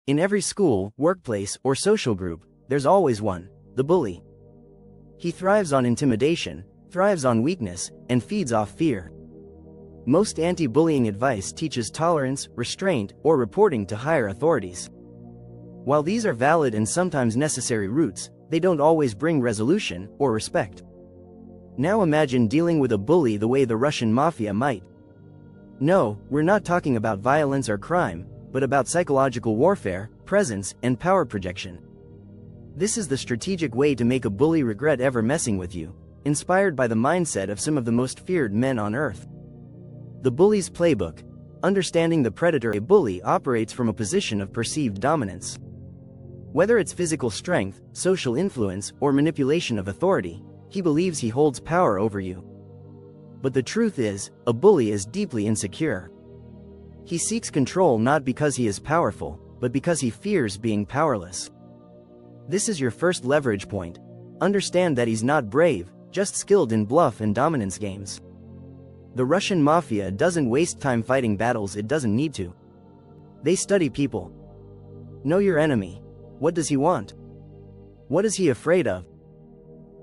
In every school, workplace, or social group, there's always one, the bully. He thrives on intimidation, thrives on weakness, and feeds off fear. Most anti-bullying advice teaches tolerance, restraint, or reporting to higher authorities. While these are valid and sometimes necessary routes, they don't always bring resolution or respect. Now imagine dealing with a bully the way the Russian Mafia might. No, we're not talking about violence or crime, but about psychological warfare, presence, and power projection. This is the strategic way to make a bully regret ever messing with you, inspired by the mindset of some of the most feared men on earth. The bully's playbook. Understanding the predator. A bully operates from a position of perceived dominance. Whether it's physical strength, social influence, or manipulation of authority, he believes he holds power over you. But the truth is, a bully is deeply insecure. He seeks control not because he is powerful, but because he fears being powerless. This is your first leverage point. Understand that he's not brave, just skilled in bluff and dominance games. The Russian Mafia doesn't waste time fighting battles it doesn't need to. They study people. Know your enemy. What does he want? What is he afraid of?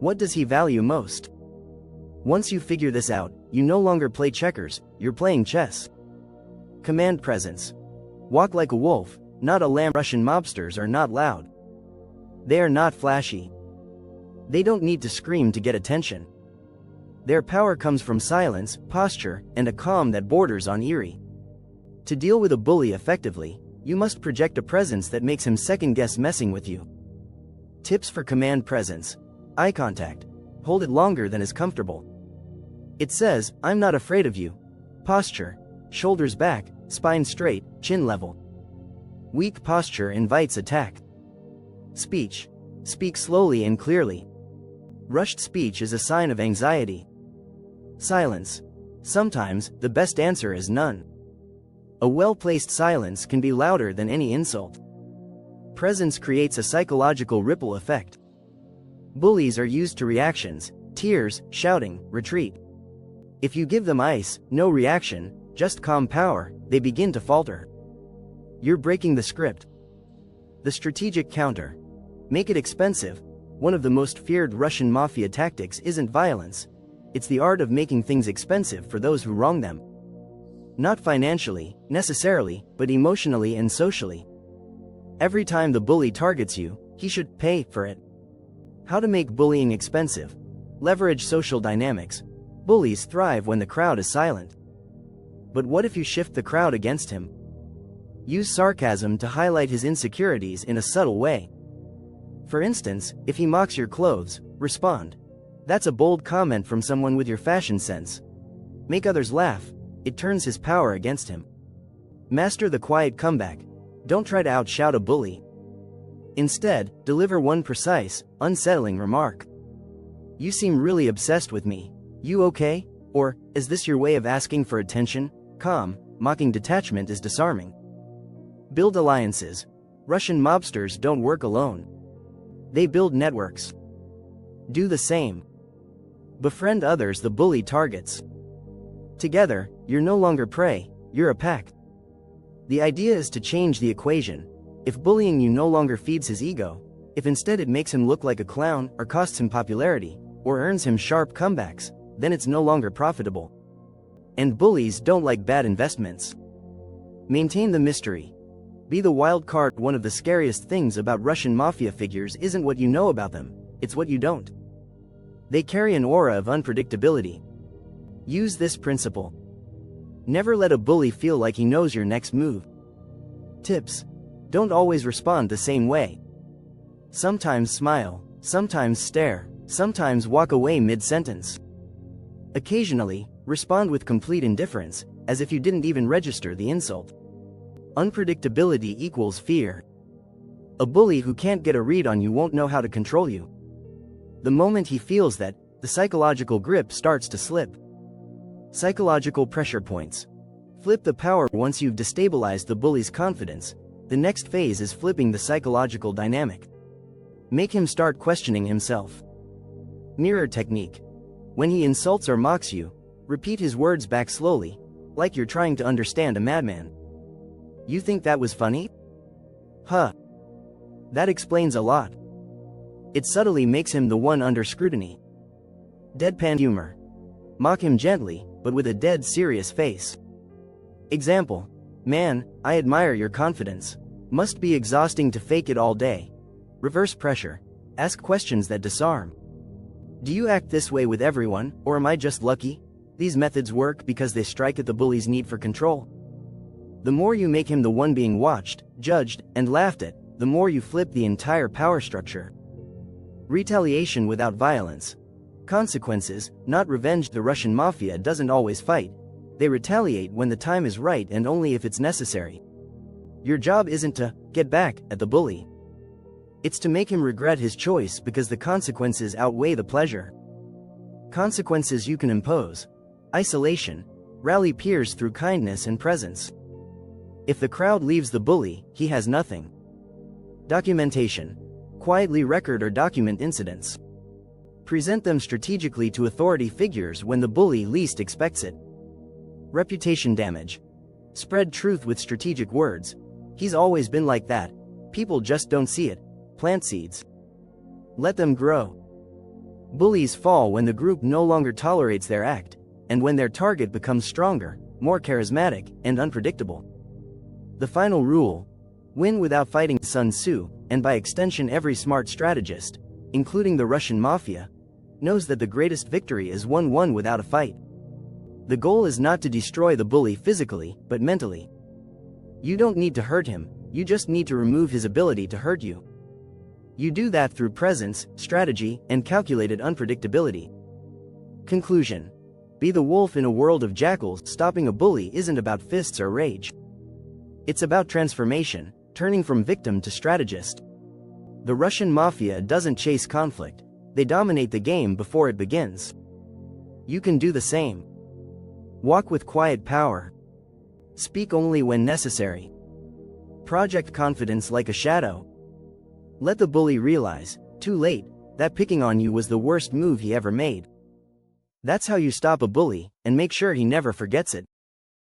What does he value most? Once you figure this out, you no longer play checkers, you're playing chess. Command presence. Walk like a wolf, not a lamb. Russian mobsters are not loud. They are not flashy. They don't need to scream to get attention. Their power comes from silence, posture, and a calm that borders on eerie. To deal with a bully effectively, you must project a presence that makes him second-guess messing with you. Tips for command presence. Eye contact. Hold it longer than is comfortable. It says, "I'm not afraid of you." Posture. Shoulders back, spine straight, chin level. Weak posture invites attack. Speech. Speak slowly and clearly. Rushed speech is a sign of anxiety. Silence. Sometimes, the best answer is none. A well-placed silence can be louder than any insult. Presence creates a psychological ripple effect. Bullies are used to reactions, tears, shouting, retreat. If you give them ice, no reaction, just calm power, they begin to falter. You're breaking the script. The strategic counter. Make it expensive. One of the most feared Russian Mafia tactics isn't violence. It's the art of making things expensive for those who wrong them. Not financially, necessarily, but emotionally and socially. Every time the bully targets you, he should pay for it. How to make bullying expensive. Leverage social dynamics. Bullies thrive when the crowd is silent. But what if you shift the crowd against him? Use sarcasm to highlight his insecurities in a subtle way. For instance, if he mocks your clothes, respond. That's a bold comment from someone with your fashion sense. Make others laugh. It turns his power against him. Master the quiet comeback. Don't try to outshout a bully. Instead, deliver one precise, unsettling remark. "You seem really obsessed with me. You okay?" Or, "Is this your way of asking for attention?" Calm, mocking detachment is disarming. Build alliances. Russian mobsters don't work alone. They build networks. Do the same. Befriend others the bully targets. Together, you're no longer prey, you're a pack. The idea is to change the equation. If bullying you no longer feeds his ego, if instead it makes him look like a clown, or costs him popularity, or earns him sharp comebacks, then it's no longer profitable. And bullies don't like bad investments. Maintain the mystery. Be the wild card. One of the scariest things about Russian Mafia figures isn't what you know about them, it's what you don't. They carry an aura of unpredictability. Use this principle. Never let a bully feel like he knows your next move. Tips. Don't always respond the same way. Sometimes smile, sometimes stare, sometimes walk away mid-sentence. Occasionally, respond with complete indifference, as if you didn't even register the insult. Unpredictability equals fear. A bully who can't get a read on you won't know how to control you. The moment he feels that, the psychological grip starts to slip. Psychological pressure points. Flip the power. Once you've destabilized the bully's confidence, the next phase is flipping the psychological dynamic. Make him start questioning himself. Mirror technique. When he insults or mocks you, repeat his words back slowly, like you're trying to understand a madman. "You think that was funny?" Huh. That explains a lot. It subtly makes him the one under scrutiny. Deadpan humor. Mock him gently, but with a dead serious face. Example. Man, I admire your confidence. Must be exhausting to fake it all day. Reverse pressure. Ask questions that disarm. Do you act this way with everyone, or am I just lucky? These methods work because they strike at the bully's need for control. The more you make him the one being watched, judged, and laughed at, the more you flip the entire power structure. Retaliation without violence. Consequences, not revenge. The Russian Mafia doesn't always fight. They retaliate when the time is right and only if it's necessary. Your job isn't to get back at the bully. It's to make him regret his choice because the consequences outweigh the pleasure. Consequences you can impose. Isolation. Rally peers through kindness and presence. If the crowd leaves the bully, he has nothing. Documentation. Quietly record or document incidents. Present them strategically to authority figures when the bully least expects it. Reputation damage. Spread truth with strategic words. He's always been like that. People just don't see it. Plant seeds. Let them grow. Bullies fall when the group no longer tolerates their act, and when their target becomes stronger, more charismatic, and unpredictable. The final rule: win without fighting. Sun Tzu, and by extension every smart strategist, including the Russian Mafia, knows that the greatest victory is won without a fight. The goal is not to destroy the bully physically, but mentally. You don't need to hurt him, you just need to remove his ability to hurt you. You do that through presence, strategy, and calculated unpredictability. Conclusion. Be the wolf in a world of jackals. Stopping a bully isn't about fists or rage. It's about transformation, turning from victim to strategist. The Russian Mafia doesn't chase conflict, they dominate the game before it begins. You can do the same. Walk with quiet power. Speak only when necessary. Project confidence like a shadow. Let the bully realize, too late, that picking on you was the worst move he ever made. That's how you stop a bully, and make sure he never forgets it.